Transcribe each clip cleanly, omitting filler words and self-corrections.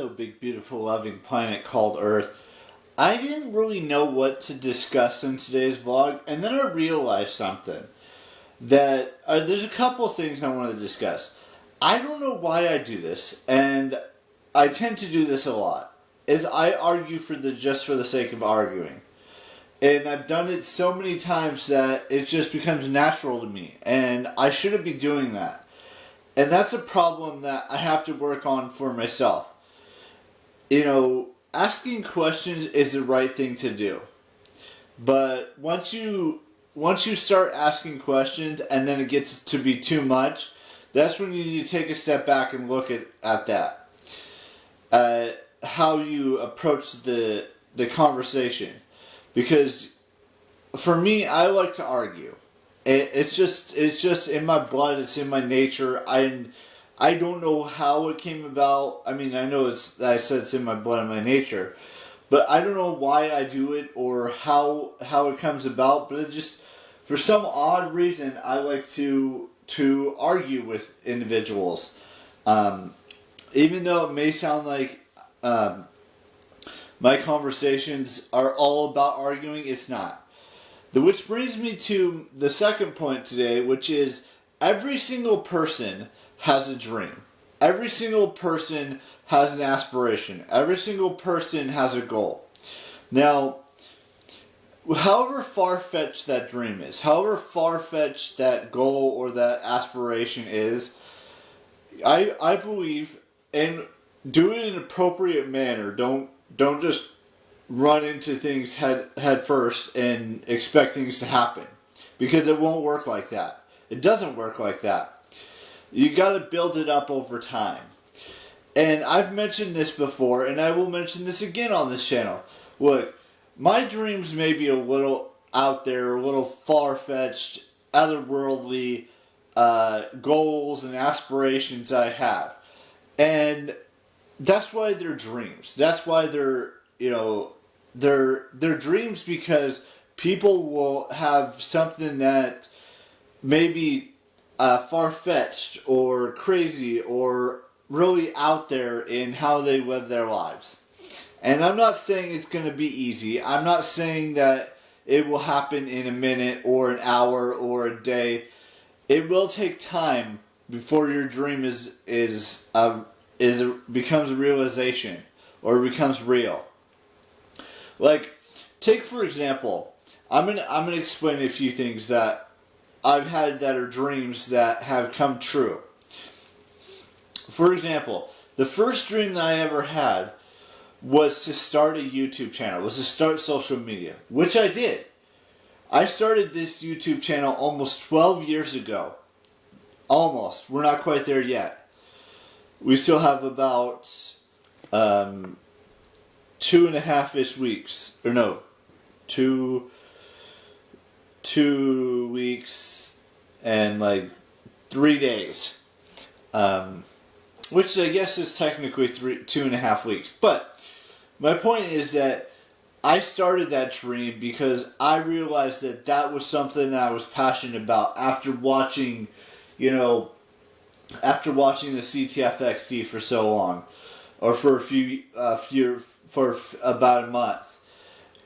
the big, beautiful, loving planet called Earth. I didn't really know what to discuss in today's vlog, and then I realized something. That there's a couple of things I want to discuss. I don't know why I do this, and I tend to do this a lot, is I argue just for the sake of arguing. And I've done it so many times that it just becomes natural to me, and I shouldn't be doing that. And that's a problem that I have to work on for myself. You know, asking questions is the right thing to do. But once you start asking questions and then it gets to be too much, that's when you need to take a step back and look at that. How you approach the conversation. Because for me, I like to argue. It's just in my blood, it's in my nature. I don't know how it came about. I mean, I know I said it's in my blood and my nature. But I don't know why I do it or how it comes about, but it just, for some odd reason, I like to argue with individuals. Even though it may sound like my conversations are all about arguing, it's not. Which brings me to the second point today, which is every single person has a dream. Every single person has an aspiration. Every single person has a goal. Now, however far-fetched that dream is, however far-fetched that goal or that aspiration is, I believe, and do it in an appropriate manner. Don't just run into things head first and expect things to happen. Because it won't work like that. It doesn't work like that. You got to build it up over time. And I've mentioned this before, and I will mention this again on this channel. Look, my dreams may be a little out there, a little far-fetched, otherworldly goals and aspirations I have. And that's why they're dreams. That's why they're dreams, because people will have something that may be far-fetched or crazy or really out there in how they live their lives. And I'm not saying it's going to be easy. I'm not saying that it will happen in a minute or an hour or a day. It will take time before your dream becomes a realization or becomes real. Like, take for example, I'm gonna explain a few things that I've had that are dreams that have come true. For example, the first dream that I ever had was to start a YouTube channel, was to start social media, which I did. I started this YouTube channel almost 12 years ago. Almost. We're not quite there yet. We still have about 2.5-ish weeks. Or no, 2 weeks and like 3 days. Which I guess is technically 2.5 weeks. But my point is that I started that dream because I realized that was something that I was passionate about after watching, the CTFXD for so long, or for for about a month,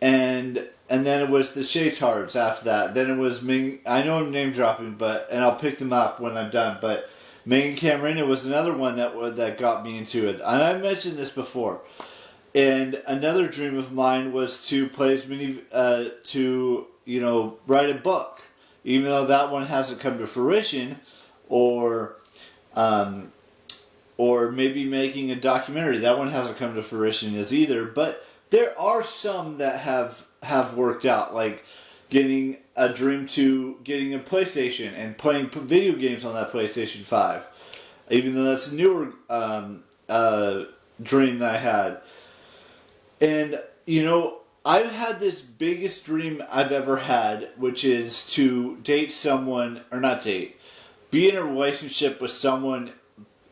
and then it was the Shaytards after that. Then it was Ming. I know I'm name dropping, and I'll pick them up when I'm done. But Ming Camarena was another one that got me into it, and I mentioned this before. And another dream of mine was to play as many, write a book, even though that one hasn't come to fruition, or maybe making a documentary. That one hasn't come to fruition as either. But there are some that have worked out, like getting a dream to getting a PlayStation and playing video games on that PlayStation 5, even though that's a newer dream that I had. And, I've had this biggest dream I've ever had, which is to date someone, or not date, be in a relationship with someone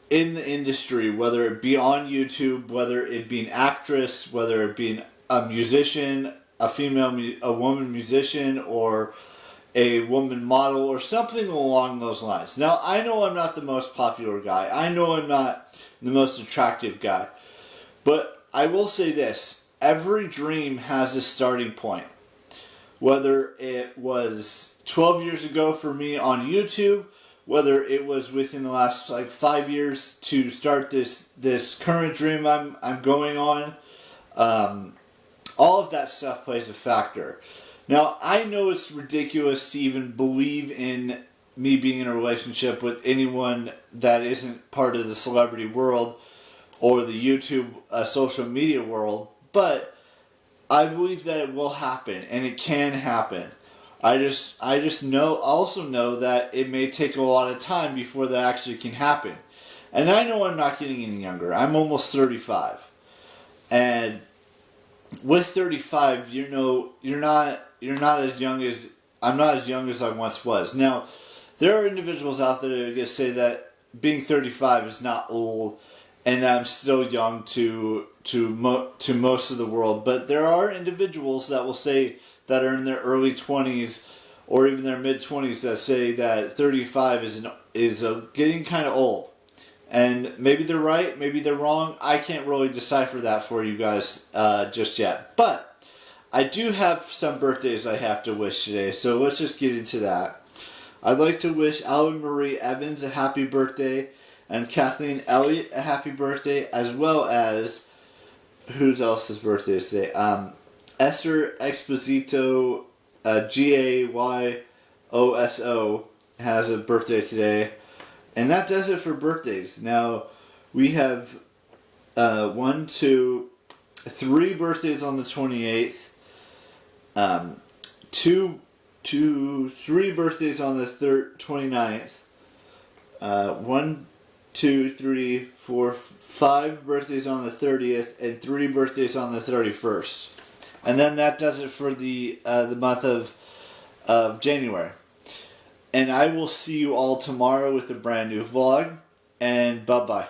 in the industry, whether it be on YouTube, whether it be an actress, whether it be a musician, a woman musician, or a woman model, or something along those lines. Now, I know I'm not the most popular guy. I know I'm not the most attractive guy. But I will say this, every dream has a starting point. Whether it was 12 years ago for me on YouTube, whether it was within the last 5 years to start this current dream I'm going on, all of that stuff plays a factor. Now, I know it's ridiculous to even believe in me being in a relationship with anyone that isn't part of the celebrity world or the YouTube social media world, but I believe that it will happen, and it can happen. I just also know that it may take a lot of time before that actually can happen. And I know I'm not getting any younger. I'm almost 35. And with 35, you're not as young as I'm not as young as I once was. Now, there are individuals out there that are going to say that being 35 is not old and that I'm still young to most of the world. But there are individuals that will say that are in their early 20s or even their mid 20s that say that 35 is getting kind of old. And maybe they're right, maybe they're wrong. I can't really decipher that for you guys just yet. But I do have some birthdays I have to wish today, so let's just get into that. I'd like to wish Alvin Marie Evans a happy birthday and Kathleen Elliott a happy birthday, as well as, whose else's birthday is today? Esther Exposito, Gayyoso, has a birthday today. And that does it for birthdays. Now, we have 3 birthdays on the 28th, 3 birthdays on the 29th, 5 birthdays on the 30th, and 3 birthdays on the 31st. And then that does it for the month of January. And I will see you all tomorrow with a brand new vlog. And bye-bye.